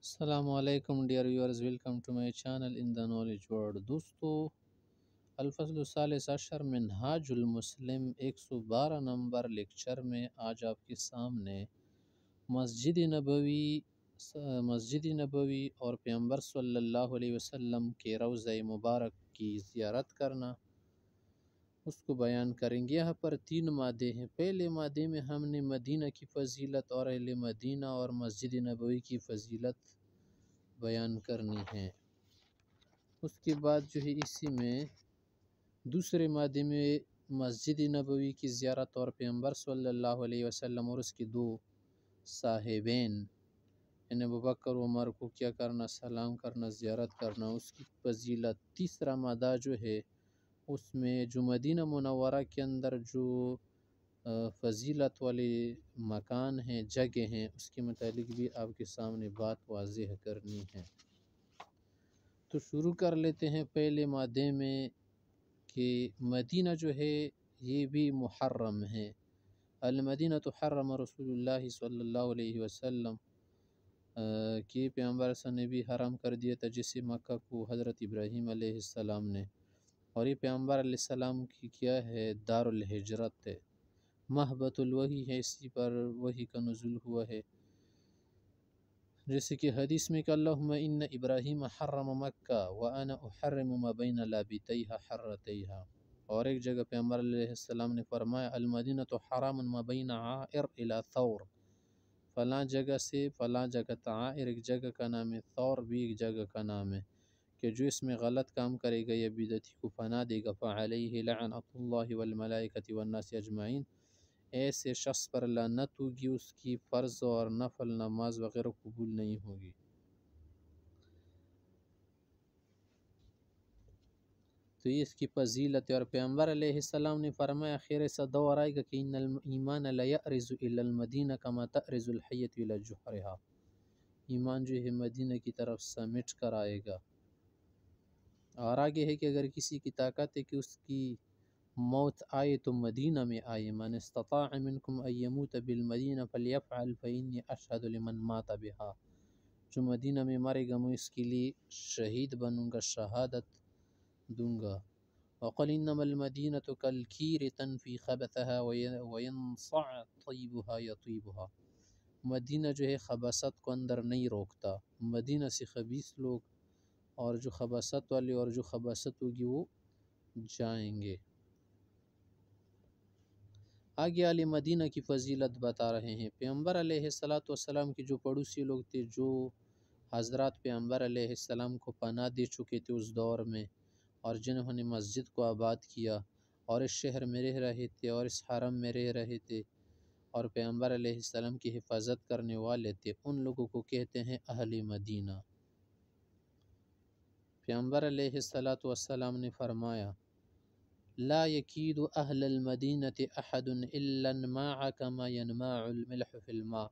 السلام علیکم dear viewers, welcome to my channel in the knowledge world. دوستو، الفصل الثالث عشر منہاج المسلم 112 نمبر لیکچر میں آج آپ کے سامنے مسجد نبوی اور پیغمبر صلی اللہ علیہ وسلم کے روضہ مبارک کی زیارت کرنا، اس کو بیان کریں گے۔ یہاں پر 3 مادے ہیں۔ پہلے مادے میں ہم نے مدینہ کی فضیلت اور اہل مدینہ اور مسجد نبوی کی فضیلت بیان کرنی ہے۔ اس کے بعد جو ہے اسی میں دوسرے مادے میں مسجد نبوی کی زیارت اور پیغمبر صلی اللہ علیہ وسلم اور اس کے 2 صاحبین یعنی ابوبکر عمر کو کیا کرنا، سلام کرنا، زیارت کرنا، اس کی فضیلت۔ تیسرا مادہ جو ہے اس میں جو مدینہ منورہ کے اندر جو فضیلت والے مکان ہیں، جگہ ہیں، اس کے متعلق بھی آپ کے سامنے بات واضح کرنی ہے۔ تو شروع کر لیتے ہیں پہلے مادے میں کہ مدینہ جو ہے یہ بھی محرم ہے۔ المدینہ حرم رسول اللہ صلی اللہ علیہ وسلم کہ پیغمبر صلی اللہ علیہ وسلم نے بھی حرام کر دیا تھا، جسے مکہ کو حضرت ابراہیم علیہ السلام نے، اور یہ پیغمبر علیہ السلام کی کیا ہے، دار الہجرت ہے، مہبط الوحی ہے، اسی پر وحی کا نزول ہوا ہے۔ جیسے کہ حدیث میں کہ اللہم ان ابراہیم حرم مکہ وانا احرم ما بین لابتیہا حرتیہا، اور ایک جگہ پیغمبر علیہ السلام نے فرمایا المدینہ حرام ما بین عائر الى ثور، فلاں جگہ سے فلاں جگہ، عائر ایک جگہ کا نام ہے، ثور بھی ایک جگہ کا نام ہے، کہ جو اس میں غلط کام کرے گا یا بدعتی کو پناہ دے گا فعلیہ لعنۃ اللہ والملائکۃ والناس اجمعین، ایسے شخص پر لعنت ہوگی، اس کی فرض اور نفل نماز وغیرہ قبول نہیں ہوگی۔ تو یہ اس کی فضیلت ہے۔ اور پیغمبر علیہ السلام نے فرمایا خیر ایسا دور آئے گا کہ ان الایمان لیأرز الی المدینہ کما تأرز الحیۃ الی جحرہا، ایمان جو ہے مدینہ کی طرف سمیٹ کر آئے گا۔ اور آگے ہے کہ اگر کسی کی طاقت ہے کہ اس کی موت آئے تو مدینہ میں آئے، من استطاع منکم ان یموت بالمدینہ فلیفعل فانی اشہد لمن مات بہا، جو مدینہ میں مرے گا میں اس کے لیے شہید بنوں گا، شہادت دوں گا۔ وقل انما المدینۃ کالکیر تنفی خبثها وینصع طیبها یطیبها، مدینہ جو ہے خباثت کو اندر نہیں روکتا، مدینہ سے خبیث لوگ اور جو خباثت والے اور جو خباثت ہوگی وہ جائیں گے۔ آگے علی مدینہ کی فضیلت بتا رہے ہیں۔ پیغمبر علیہ السلام کے جو پڑوسی لوگ تھے، جو حضرات پیغمبر علیہ السلام کو پناہ دے چکے تھے اس دور میں، اور جنہوں نے مسجد کو آباد کیا اور اس شہر میں رہ رہے تھے اور اس حرم میں رہ رہے تھے اور پیغمبر علیہ السلام کی حفاظت کرنے والے تھے، ان لوگوں کو کہتے ہیں اہل مدینہ۔ پیغمبر علیہ السلام نے فرمایا لا یکید اہل المدینة احد الا انماع کما ینماع الملح فی الماء،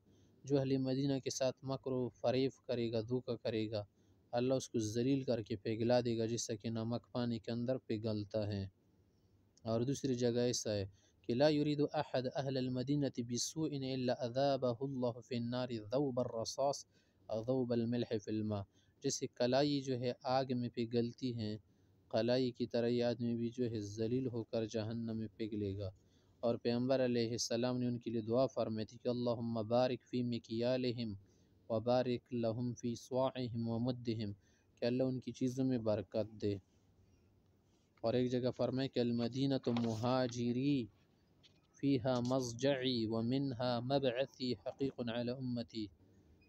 جو اہل مدینہ کے ساتھ مکر و فریب کرے گا، دھوکہ کرے گا، اللہ اس کو ذلیل کر کے پگھلا دے گا جیسا کہ نمک پانی کے اندر پگھلتا ہے۔ اور دوسری جگہ ایسا ہے کہ لا یرید احد اہل المدینة بسوء الا اذابہ اللہ فی النار ذوب الرصاص اور ذوب الملح فی الماء، جیسے کلائی جو ہے آگ میں پگھلتی ہیں، قلائی کی طرح یہ آدمی بھی جو ہے ذلیل ہو کر جہنم میں پگھلے گا۔ اور پیغمبر علیہ السلام نے ان کے لیے دعا فرمائی تھی کہ اللہم بارک فی مکیالہم وبارک لہم فی صواعہم ومدہم، کہ اللہ ان کی چیزوں میں برکت دے۔ اور ایک جگہ فرمائے کہ المدینۃ مہاجری فیہا مضجعی ومنہا مبعثی حقیق علی امتی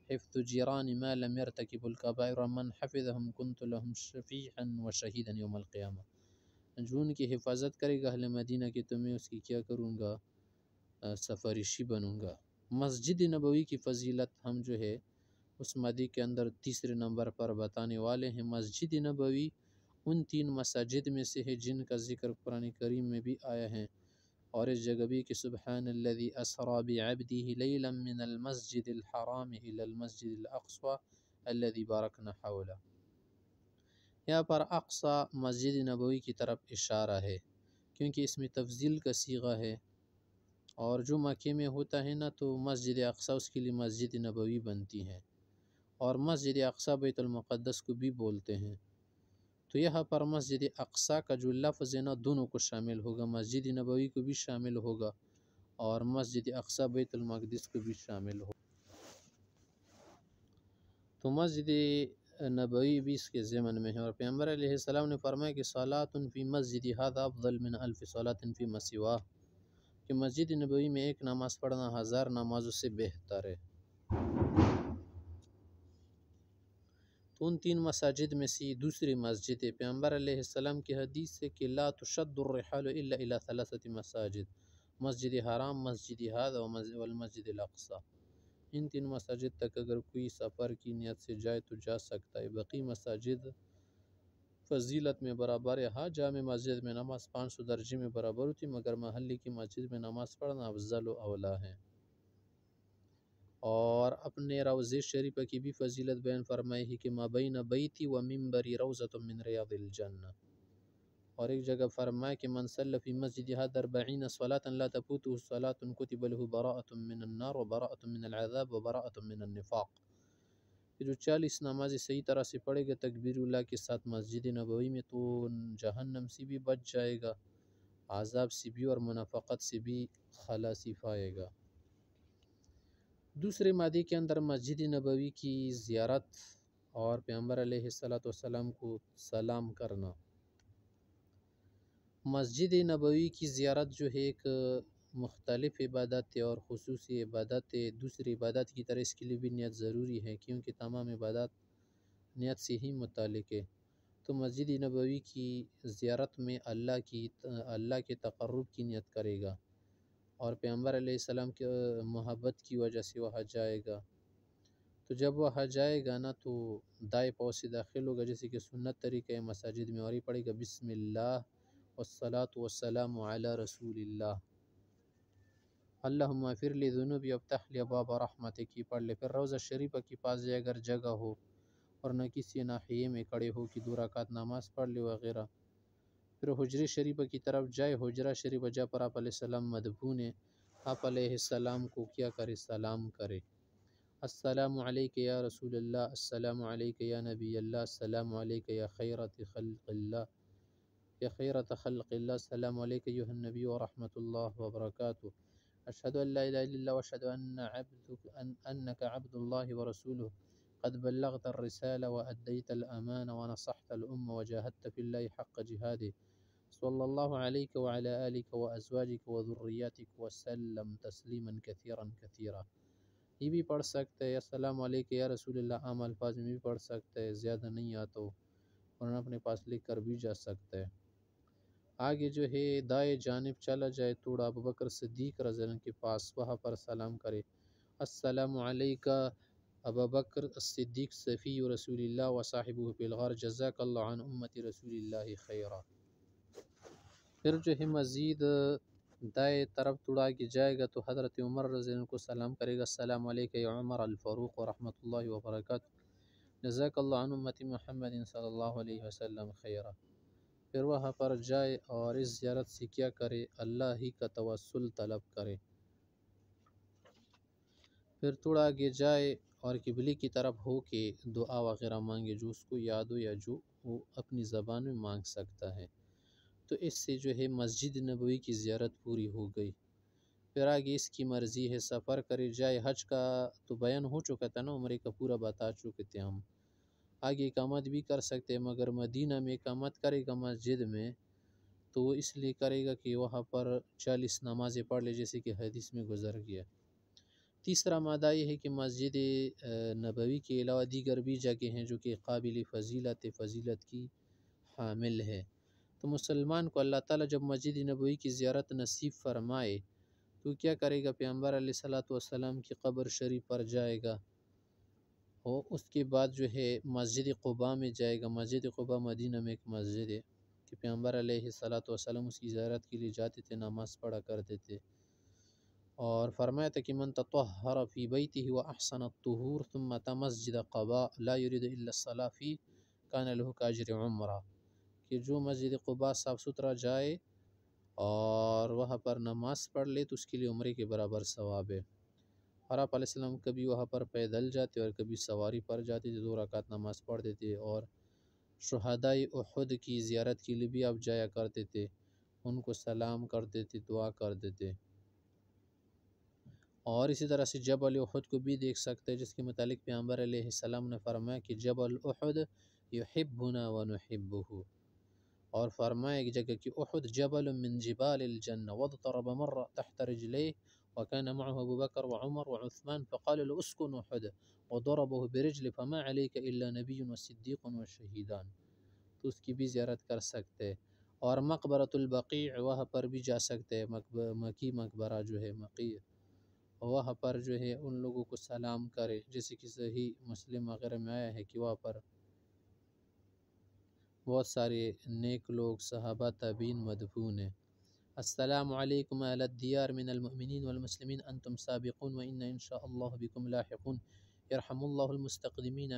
حفظ جیران ما لم يرتکب الکبائر من حفظهم کنت لهم شفیعا وشہیدا یوم القیامہ، جو ان کی حفاظت کرے گا اہل مدینہ کی تو میں اس کی کیا کروں گا، سفارشی بنوں گا۔ مسجد نبوی کی فضیلت ہم جو ہے اس مادے کے اندر تیسرے نمبر پر بتانے والے ہیں۔ مسجد نبوی ان 3 مساجد میں سے ہے جن کا ذکر قرآن کریم میں بھی آیا ہے، اور اس جگہ بھی کہ سبحان الذی اسری بعبدہ لیلا من المسجد الحرام الی المسجد الاقصی الذی بارکنا حولہ، یہاں پر اقصی مسجد نبوی کی طرف اشارہ ہے کیونکہ اس میں تفضیل کا صیغہ ہے، اور جو مکے میں ہوتا ہے نا تو مسجد اقصی اس کے لیے مسجد نبوی بنتی ہے، اور مسجد اقصی بیت المقدس کو بھی بولتے ہیں۔ تو یہاں پر مسجد اقصی کا جو لفظ ہے نا دونوں کو شامل ہوگا، مسجد نبوی کو بھی شامل ہوگا اور مسجد اقصی بیت المقدس کو بھی شامل ہوگا۔ تو مسجد نبوی بھی اس کے ضمن میں ہے، اور پیغمبر علیہ السلام نے فرمایا کہ صلاۃ فی مسجد ھذا افضل من الف صلاۃ فی ما سواہ، کہ مسجد نبوی میں ایک نماز پڑھنا 1000 نمازوں سے بہتر ہے۔ تو ان 3 مساجد میں سے دوسری مسجد ہے۔ پیغمبر علیہ السلام کی حدیث ہے کہ لا تشد الرحال الا الى 3 مساجد، مسجد حرام، مسجد ھذا والمسجد الاقصی۔ ان 3 مساجد تک اگر کوئی سفر کی نیت سے جائے تو جا سکتا ہے۔ باقی مساجد فضیلت میں برابر ہے، ہاں جامع مسجد میں نماز 500 درجے میں برابر ہوتی، مگر محلی کی مسجد میں نماز پڑھنا افضل و اولیٰ ہے۔ اور اپنے روضہ شریفہ کی بھی فضیلت بیان فرمائی ہے کہ ما بین بیتی و منبری روضۃ من ریاض الجنہ، اور ایک جگہ فرمایا کہ من صلی فی مسجد ھذا 40 صلاۃ لا تفوتہ صلاۃ کتب له براءۃ من النار و براءۃ من العذاب و براءۃ من النفاق، کہ جو 40 نمازیں صحیح طرح سے پڑھے گا تکبیر اللہ کے ساتھ مسجد نبوی میں تو جہنم سے بھی بچ جائے گا، عذاب سے بھی اور منافقت سے بھی خلاصی پائے گا۔ دوسرے مادے کے اندر مسجد نبوی کی زیارت اور پیغمبر علیہ السلام کو سلام کرنا۔ مسجد نبوی کی زیارت جو ہے ایک مختلف عبادت ہے اور خصوصی عبادت ہے، دوسری عبادت کی طرح اس کے لیے بھی نیت ضروری ہے، کیونکہ تمام عبادات نیت سے ہی متعلق ہے۔ تو مسجد نبوی کی زیارت میں اللہ کے تقرب کی نیت کرے گا، اور پیغمبر علیہ السلام کے محبت کی وجہ سے وہاں جائے گا۔ تو جب وہاں جائے گا نا تو دائیں پاؤں سے داخل ہوگا، جیسے کہ سنت طریقہ مساجد میں، اور یہ پڑھے گا بسم اللہ والصلاة والسلام علی رسول اللہ، اللہم اغفر لی ذنوبی وافتح لی ابواب رحمتک، کی پڑھ لے۔ پھر روضہ شریفہ کے پاس جائے اگر جگہ ہو اور نہ کسی ناحیے میں کھڑے ہو کہ 2 رکعت نماز پڑھ لے وغیرہ، پھر حجرہ شریفہ کی طرف جائے، حجرہ شریفہ جہاں پر آپ علیہ السلام مدفون ہے، آپ علیہ السلام کو کیا کرے؟ سلام کرے، السلام علیک یا رسول اللہ، السلام علیک یا نبی اللہ، السلام علیک یا خیرت خلق اللہ، یا خیرت خلق اللہ، السلام علیک ایھا النبی ورحمۃ اللہ وبرکاتہ، اشہد ان لا الہ الا اللہ واشہد انک عبد اللہ ورسولہ، قد بلغت الرسالہ وادیت الامانہ ونصحت الامہ وجاہدت فی اللہ حق جہادہ، صلی اللہ علیک وعلی آلک وازواجک وذریاتک وسلم تسلیما کثیرا کثیرا۔ یہ بھی پڑھ سکتے ہیں، السلام علیک یا رسول اللہ، عام الفاظ میں بھی پڑھ سکتے ہیں، زیادہ نہیں آتا ہو اور اپنے پاس لکھ کر بھی جا سکتے ہیں۔ آگے جو ہے دائیں جانب چلا جائے تھوڑا، ابوبکر صدیق رضی اللہ عنہ کے پاس، وہاں پر سلام کرے، السلام علیکہ ابا بکر الصدیق صفی رسول اللہ وصاحبہ فی الغار، جزاک اللہ عن امت رسول اللہ خیرا۔ پھر جو ہے مزید دائیں طرف تھوڑا آگے جائے گا تو حضرت عمر رضی اللہ عنہ کو سلام کرے گا، السلام علیکہ یا عمر الفاروق ورحمۃ اللہ وبرکاتہ، جزاک اللہ عن امت محمد صلی اللہ علیہ وسلم خیرا۔ پھر وہاں پر جائے اور اس زیارت سے کیا کرے؟ اللہ ہی کا توسل طلب کرے۔ پھر تھوڑا آگے جائے اور قبلے کی طرف ہو کے دعا وغیرہ مانگے، جو اس کو یاد ہو یا جو وہ اپنی زبان میں مانگ سکتا ہے۔ تو اس سے جو ہے مسجد نبوی کی زیارت پوری ہو گئی۔ پھر آگے اس کی مرضی ہے، سفر کرے جائے، حج کا تو بیان ہو چکا تھا نا، عمرے کا پورا بتا چکے تھے ہم، آگے اقامت بھی کر سکتے ہیں، مگر مدینہ میں اقامت کرے گا مسجد میں تو وہ اس لیے کرے گا کہ وہاں پر 40 نمازیں پڑھ لے، جیسے کہ حدیث میں گزر گیا۔ تیسرا مادہ یہ ہے کہ مسجد نبوی کے علاوہ دیگر بھی جگہ ہیں جو کہ قابل فضیلت کی حامل ہے۔ تو مسلمان کو اللہ تعالیٰ جب مسجد نبوی کی زیارت نصیب فرمائے تو کیا کرے گا؟ پیغمبر علیہ السلام کی قبر شریف پر جائے گا، اور اس کے بعد جو ہے مسجد قباء میں جائے گا۔ مسجد قباء مدینہ میں ایک مسجد ہے کہ پیغمبر علیہ السلام اس کی زیارت کے لیے جاتے تھے، نماز پڑھا کرتے تھے، اور فرمایا تھا کہ من تطہر فی بیتہ واحسن الطہور ثم اتى مسجد قباء لا يريد الا الصلاة فيه كان له كاجر عمرہ، کہ جو مسجد قباء صاف ستھرا جائے اور وہاں پر نماز پڑھ لے تو اس کے لیے عمرے کے برابر ثواب ہے۔ اور آپ علیہ السلام کبھی وہاں پر پیدل جاتے اور کبھی سواری پر جاتے تھے، 2 رکعت نماز پڑھتے تھے، اور شہدائے احد کی زیارت کے لیے بھی آپ جایا کرتے تھے، ان کو سلام کرتے تھے، دعا کرتے تھے۔ اور اسی طرح سے جبل احد کو بھی دیکھ سکتے ہیں، جس کے متعلق پیغمبر علیہ السلام نے فرمایا کہ جبل احد یحبنا ونحبہ، اور فرمایا ایک جگہ کہ احد جبل من جبال الجنہ واضطرب مرة تحت رجليه وكان معه ابو بکر وعمر وعثمان فقال له اسكن احد وضربه برجل فما عليك الا نبي وصدیق وشہیدان، تو اس کی بھی زیارت کر سکتے، اور مقبرۃ البقیع وہاں پر بھی جا سکتے، مکی مقبرہ جو ہے مقی، وہاں پر جو ہے ان لوگوں کو سلام کرے، جیسے کہ صحیح مسلم وغیرہ میں آیا ہے کہ وہاں پر بہت سارے نیک لوگ صحابہ تابعین مدفون ہیں۔ السلام علیکم اہل الدیار من المؤمنین والمسلمین انتم سابقون وإنا ان شاء اللہ بكم لاحقون یرحم اللہ المستقدمین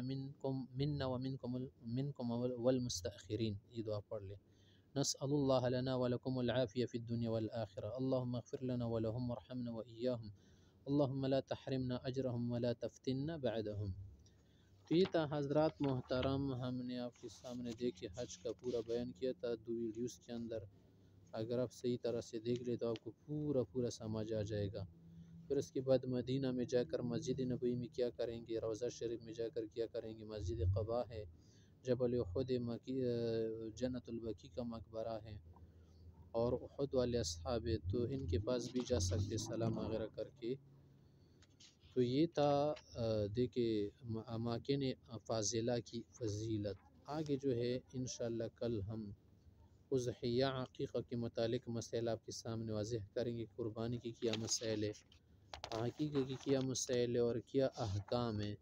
منکم والمستأخرین، یہ دعا پڑھ لیں۔ نسأل اللہ لنا ولکم العافیہ فی الدنیا والآخرہ، اللہم اغفر لنا ولہم ورحمنا وإیاہم، اللہم لا تحرمنا اجرہم ولا تفتنا بعدہم۔ تو یہ تھا حضرات محترم، ہم نے آپ کے سامنے دیکھے حج کا پورا بیان کیا تھا 2 ویڈیوز کے اندر، اگر آپ صحیح طرح سے دیکھ لیں تو آپ کو پورا سمجھ آ جائے گا۔ پھر اس کے بعد مدینہ میں جا کر مسجد نبوی میں کیا کریں گے، روضہ شریف میں جا کر کیا کریں گے، مسجد قباء ہے، جبل احد جنت البقیع کا مقبرہ ہے، اور احد والے اصحاب ہے تو ان کے پاس بھی جا سکتے سلام وغیرہ کر کے۔ تو یہ تھا دیکھیں اماکن فاضلہ کی فضیلت۔ آگے جو ہے انشاءاللہ کل ہم اضحیہ عقیقہ کے متعلق مسائل آپ کے سامنے واضح کریں گے، قربانی کی کیا مسائل ہے، عقیقہ کی کیا مسائل ہے، اور کیا احکام ہیں۔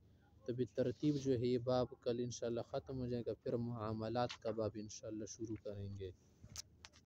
تو بالترتیب جو ہے یہ باب کل انشاءاللہ ختم ہو جائے گا، پھر معاملات کا باب انشاءاللہ شروع کریں گے۔